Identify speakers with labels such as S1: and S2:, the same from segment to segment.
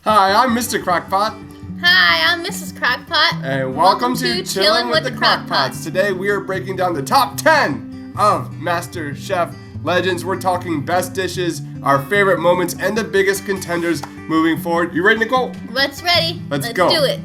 S1: Hi, I'm Mr. Crockpot.
S2: Hi, I'm Mrs. Crockpot.
S1: And welcome to Chillin' with the Crockpots. Today we are breaking down the top 10 of MasterChef Legends. We're talking best dishes, our favorite moments, and the biggest contenders moving forward. You ready, Nicole?
S2: Let's ready.
S1: Let's go.
S2: Do it.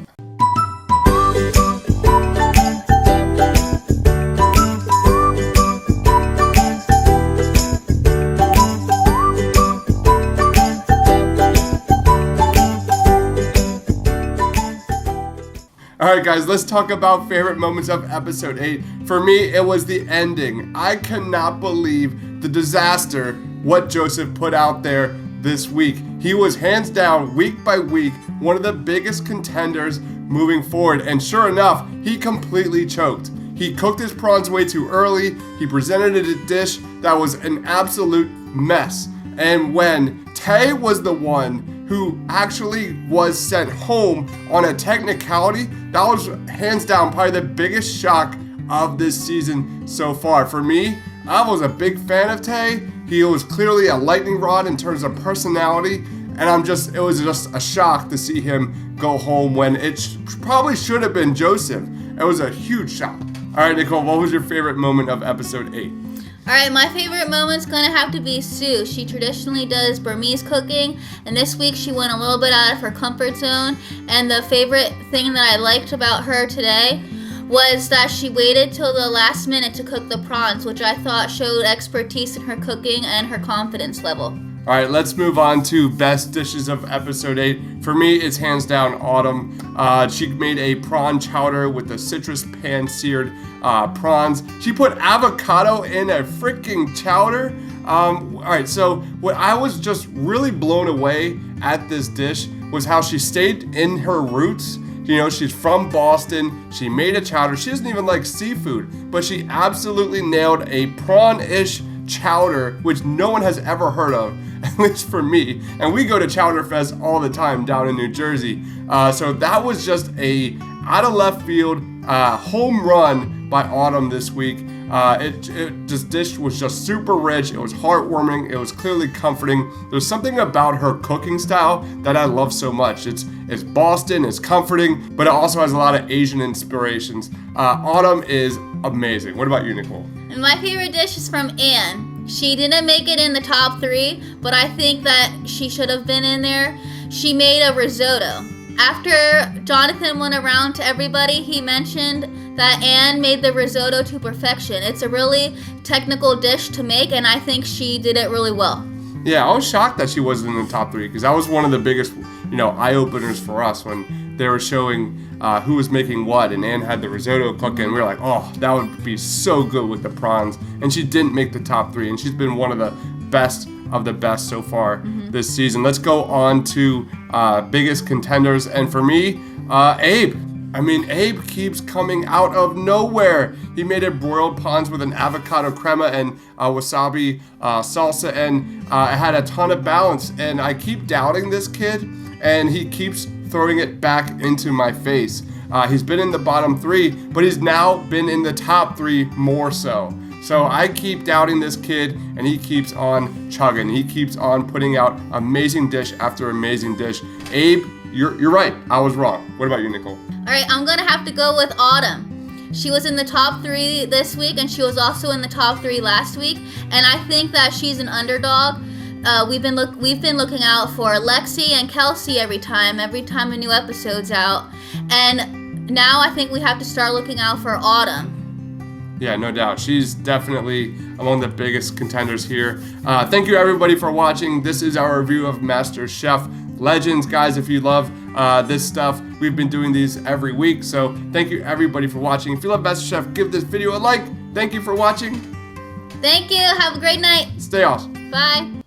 S1: Alright guys, let's talk about favorite moments of episode 8. For me, it was the ending. I cannot believe the disaster what Joseph put out there this week. He was hands down, week by week, one of the biggest contenders moving forward. And sure enough, he completely choked. He cooked his prawns way too early. He presented a dish that was an absolute mess. And when Tay was the one who actually was sent home on a technicality, that was hands down probably the biggest shock of this season so far. For me, I was a big fan of Tay. He was clearly a lightning rod in terms of personality, and it was just a shock to see him go home when it probably should have been Joseph. It was a huge shock. All right, Nicole, what was your favorite moment of episode 8?
S2: Alright, my favorite moment's gonna have to be Sue. She traditionally does Burmese cooking, and this week she went a little bit out of her comfort zone. And the favorite thing that I liked about her today was that she waited till the last minute to cook the prawns, which I thought showed expertise in her cooking and her confidence level.
S1: All right, let's move on to best dishes of episode 8. For me, it's hands down Autumn. She made a prawn chowder with the citrus pan-seared prawns. She put avocado in a freaking chowder. All right, so what I was just really blown away at this dish was how she stayed in her roots. You know, she's from Boston. She made a chowder. She doesn't even like seafood, but she absolutely nailed a prawn-ish chowder, which no one has ever heard of, at least for me. And we go to Chowder Fest all the time down in New Jersey. So that was just a out of left field home run by Autumn this week. This dish was just super rich. It was heartwarming. It was clearly comforting. There's something about her cooking style that I love so much. It's Boston, it's comforting, but it also has a lot of Asian inspirations. Autumn is amazing. What about you, Nicole?
S2: And my favorite dish is from Anne. She didn't make it in the top 3, but I think that she should have been in there. She made a risotto. After Jonathan went around to everybody, he mentioned that Anne made the risotto to perfection. It's a really technical dish to make, and I think she did it really well.
S1: Yeah, I was shocked that she wasn't in the top 3 because that was one of the biggest, eye-openers for us when they were showing who was making what, and Anne had the risotto cooking. We were like, oh, that would be so good with the prawns. And she didn't make the top 3, and she's been one of the best of the best so far this season. Let's go on to biggest contenders, and for me, Abe. Abe keeps coming out of nowhere. He made a broiled prawns with an avocado crema and wasabi salsa, and it had a ton of balance. And I keep doubting this kid, and he keeps throwing it back into my face. He's been in the bottom 3, but he's now been in the top 3 more so. So I keep doubting this kid, and he keeps on chugging. He keeps on putting out amazing dish after amazing dish. Abe, you're right. I was wrong. What about you, Nicole?
S2: All right, I'm gonna have to go with Autumn. She was in the top 3 this week, and she was also in the top 3 last week. And I think that she's an underdog. We've been looking out for Lexi and Kelsey every time a new episode's out. And now I think we have to start looking out for Autumn.
S1: Yeah, no doubt. She's definitely among the biggest contenders here. Thank you, everybody, for watching. This is our review of MasterChef Legends. Guys, if you love this stuff, we've been doing these every week. So thank you, everybody, for watching. If you love MasterChef, give this video a like. Thank you for watching.
S2: Thank you. Have a great night.
S1: Stay awesome.
S2: Bye.